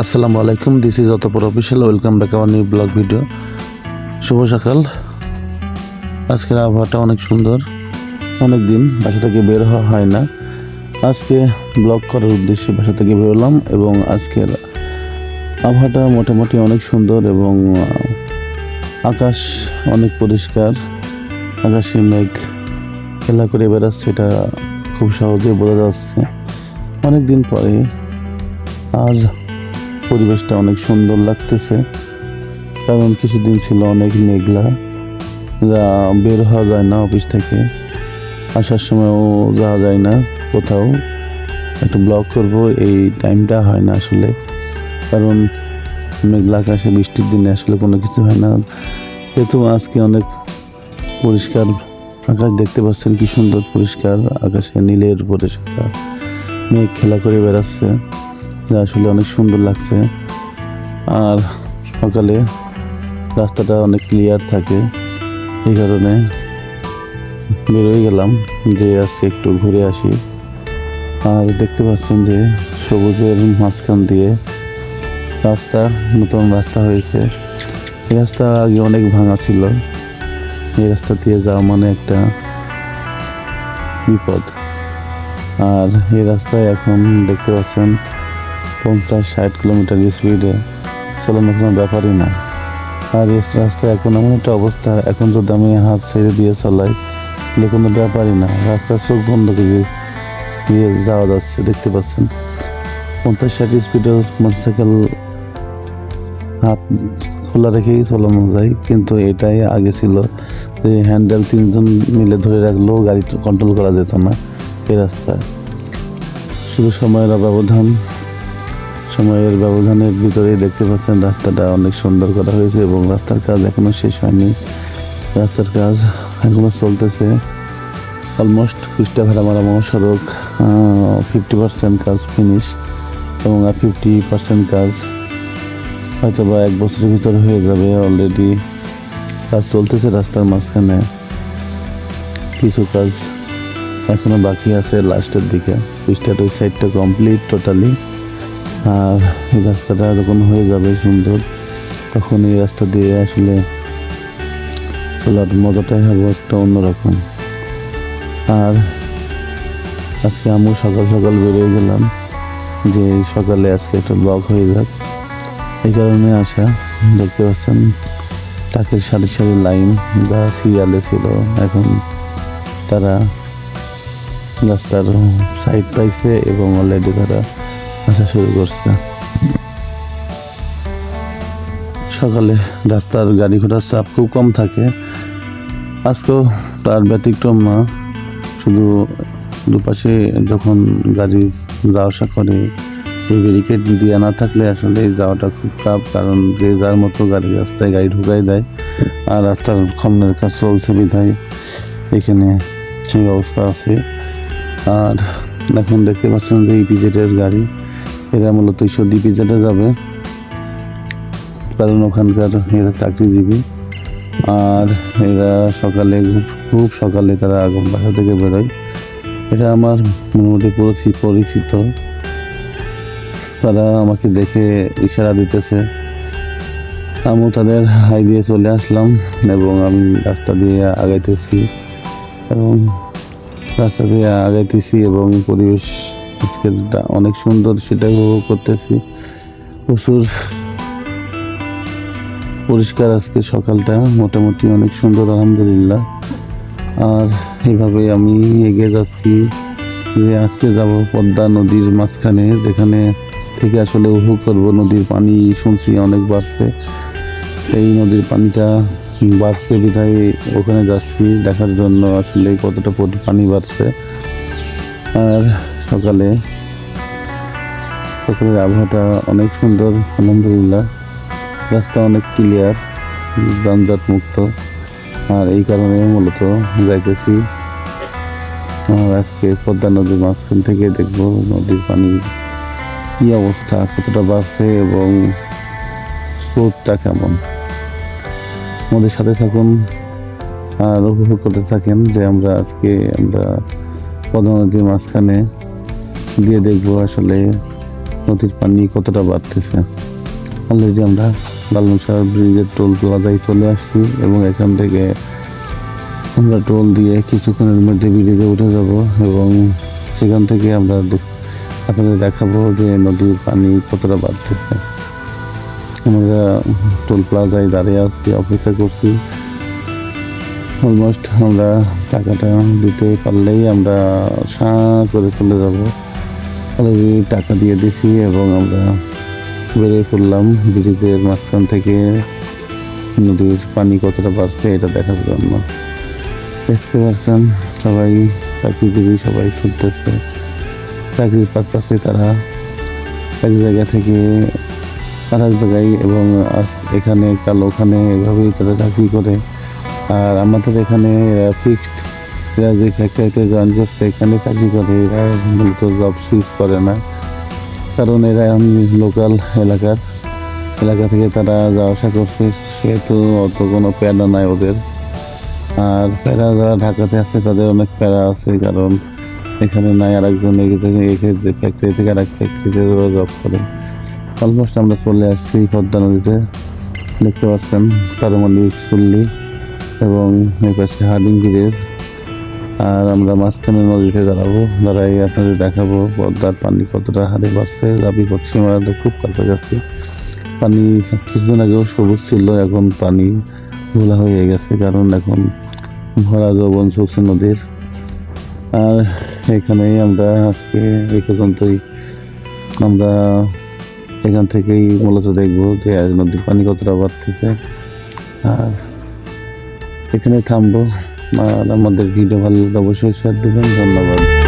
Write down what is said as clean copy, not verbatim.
আসসালামু আলাইকুম, this is Otopor official. Welcome back our new blog video. শুভ সকাল। আজকের আবহাওয়াটা অনেক সুন্দর। অনেক দিন বাসা থেকে বের হওয়া হয় না। আজকে ব্লগ করার উদ্দেশ্যে বাসা থেকে বেরোলাম এবং আজকের আবহাওয়াটা মোটামুটি অনেক সুন্দর এবং আকাশ অনেক পরিষ্কার। আকাশে মেঘ খেলা করে বেড়াচ্ছে, এটা খুব সহজে বোঝা যাচ্ছে। অনেক দিন পরে আজ পরিবেশটা অনেক সুন্দর লাগতেছে, কারণ কিছুদিন ছিল অনেক মেঘলা, যা বের হওয়া যায় না। অফিস থেকে আসার সময়ও যাওয়া যায় না কোথাও। একটু ব্লগ করব, এই টাইমটা হয় না আসলে, কারণ মেঘলা আকাশে বৃষ্টির দিনে আসলে কোনো কিছু হয় না। যেহেতু আজকে অনেক পরিষ্কার আকাশ দেখতে পাচ্ছেন, কি সুন্দর পরিষ্কার আকাশে নীলের উপরে সাদা মেঘ খেলা করে বেড়াচ্ছে, যা আসলে অনেক সুন্দর লাগছে। আর সকালে রাস্তাটা অনেক ক্লিয়ার থাকে, এই কারণে বেরোয় গেলাম যে আজকে একটু ঘুরে আসি। আর দেখতে পাচ্ছেন যে সবুজের মাঝখান দিয়ে রাস্তা, নতুন রাস্তা হয়েছে। এই রাস্তা আগে অনেক ভাঙা ছিল, এই রাস্তা দিয়ে যাওয়া মানে একটা বিপদ। আর এই রাস্তায় এখন দেখতে পাচ্ছেন 50-60 কিলোমিটার স্পিডে চালানো কোনো ব্যাপারই না। আর এই রাস্তায় এখন এমন একটা অবস্থা, এখন যদি আমি হাত ছেড়ে দিয়ে চালাই তাহলে কোনো ব্যাপারই না, রাস্তার চোখ বন্ধ করে দিয়ে যাওয়া যাচ্ছে। দেখতে পাচ্ছেন 50-60 স্পিডে মোটরসাইকেল হাত খোলা রেখেই চালানো যায়, কিন্তু এটাই আগে ছিল যে হ্যান্ডেল 3 জন মিলে ধরে রাখলেও গাড়ি কন্ট্রোল করা যেত না। এই রাস্তায় শুধু সময়ের ব্যবধানের ভিতরেই দেখতে পাচ্ছেন রাস্তাটা অনেক সুন্দর করা হয়েছে এবং রাস্তার কাজ এখনো শেষ হয়নি। রাস্তার কাজ এখনো চলতেছে। অলমোস্ট কুষ্টিয়া ভেড়ামারা মহাসড়ক 50% কাজ ফিনিশ এবং 50% কাজ হয়তো বা 1 বছরের ভিতরে হয়ে যাবে। অলরেডি কাজ চলতেছে রাস্তার মাঝখানে, কিছু কাজ এখনো বাকি আছে লাস্টের দিকে। কুষ্টিয়ার ওই সাইডটা কমপ্লিট টোটালি। আর এই রাস্তাটা যখন হয়ে যাবে সুন্দর, তখন এই রাস্তা দিয়ে আসলে চলার মজাটাই হবে একটা অন্যরকম। আর আজকে আমি সকাল সকাল বেরিয়ে গেলাম যে সকালে আজকে একটা ব্লগ হয়ে যাক, এই কারণে আসা। দেখতে পাচ্ছেন ট্রাকের সারি সারি লাইন, যা সিরিয়ালে ছিল, এখন তারা রাস্তার সাইড পাইছে এবং অলরেডি তারা আসা শুরু করছে। সকালে রাস্তার গাড়ি ঘোড়ার চাপ খুব কম থাকে। আজকেও তার ব্যতিক্রম না, শুধু দুপাশে যখন গাড়ি যাওয়া আসা করে এই ব্যারিকেড দিয়ে না থাকলে আসলে যাওয়াটা খুব টাফ, কারণ যে যার মতো গাড়ি রাস্তায় গাড়ি ঢুকাই দেয়। আর রাস্তার খননের কাজ চলছে বিধায় এখানে সেই অবস্থা আছে। আর এখন দেখতে পাচ্ছেন যে ইপিজেডের গাড়ি, এরা মূলত ইপিজেডে যাবে, কারণ ওখানকার এরা চাকরিজীবী। আর এরা সকালে খুব সকালে তারা বাসা থেকে বেরোয়। এটা আমার মোটামুটি পরিচিত, তারা আমাকে দেখে ইশারা দিতেছে, আমিও তাদের হাই দিয়ে চলে আসলাম এবং আমি রাস্তা দিয়ে আগাইতেছি এবং পরিবেশ আজকেরটা অনেক সুন্দর, সেটা উপভোগ করতেছি। প্রচুর পরিষ্কার আজকে সকালটা, মোটামুটি অনেক সুন্দর আলহামদুলিল্লাহ। আর এইভাবে আমি এগিয়ে যাচ্ছি যে আজকে যাব পদ্মা নদীর মাঝখানে, যেখানে থেকে আসলে উপভোগ করবো নদীর পানি। শুনছি অনেক বাড়ছে, এই নদীর পানিটা বাড়ছে বিধায় ওখানে যাচ্ছি দেখার জন্য আসলে কতটা পানি বাড়ছে। আর সকালের আবহাওয়াটা অনেক সুন্দর আলহামদুলিল্লাহ, রাস্তা অনেক ক্লিয়ার, যানজট মুক্ত। আর এই কারণে মূলত যাইতেছি। আর আজকে পদ্মা নদীর মাঝখান থেকে দেখবো নদীর পানি কি অবস্থা, কতটা বাড়ছে এবং স্রোতটা কেমন। আমাদের সাথে থাকুন আর উপভোগ করতে থাকেন যে আমরা পদ্মা নদীর মাঝখানে দিয়ে দেখবো আসলে নদীর পানি কতটা বাড়তেছে। অলরেডি আমরা লালমনিরহাট ব্রিজের টোল প্লাজায় চলে আসছি এবং এখান থেকে আমরা টোল দিয়ে কিছুক্ষণের মধ্যে ব্রিজে উঠে যাব এবং সেখান থেকে আমরা আপনাদের দেখাবো যে নদীর পানি কতটা বাড়তেছে। আমরা টোল প্লাজায় দাঁড়িয়ে আছি, অপেক্ষা করছি। অলমোস্ট আমরা টাকাটা দিতে পারলেই আমরা করে চলে যাব। অলরেডি টাকা দিয়ে দিছি এবং আমরা বেরিয়ে পড়লাম ব্রিজের মাঝখান থেকে নদীর পানি কতটা বাড়ছে এটা দেখার জন্য। দেখতে পাচ্ছেন সবাই চাকরিজীবী, সবাই ছুটতেছে চাকরির পারপাসে। তারা এক জায়গা থেকে আর এক জায়গায় এবং এখানে কাল ওখানে এভাবেই তারা চাকরি করে। আর আমাদের এখানে ফিক্সড এরা যে ফ্যাক্টরিতে জয়েন করছে এখানে চাকরি করে, এরা মূলত জব সুইচ করে না, কারণ এরা লোকাল এলাকা থেকে তারা যাওয়া আসা করছে, সেহেতু অত কোনো প্যারা নাই ওদের। আর প্যারা যারা ঢাকাতে আছে তাদের অনেক প্যারা আছে, কারণ এখানে নাই আরেকজন ফ্যাক্টরি থেকে আরেক ফ্যাক্টরিতে জব করে। অলমোস্ট আমরা চলে আসছি পদ্মা নদীতে, দেখতে পাচ্ছেন পারমাণবিক চুল্লি এবং এই পাশে হার্ডিং ব্রিজ। আর আমরা মাঝখানে নদীতে দাঁড়াই আপনাদের দেখাবো পদ্মার পানি কতটা হারে বাড়ছে। রাবি পশ্চিমাদের খুব কাছাকাছি, পানি কিছুদিন আগেও সবুজ ছিল, এখন পানি ঘোলা হয়ে গেছে, কারণ এখন ভরা যৌবন চলছে নদীর। আর এখানেই আমরা আজকে এই পর্যন্তই, আমরা এখান থেকেই মূলত দেখবো যে নদীর পানি কতটা বাড়তেছে। আর এখানে থামবো। আর আমাদের ভিডিও ভালো লাগলে অবশ্যই শেয়ার দেবেন। ধন্যবাদ।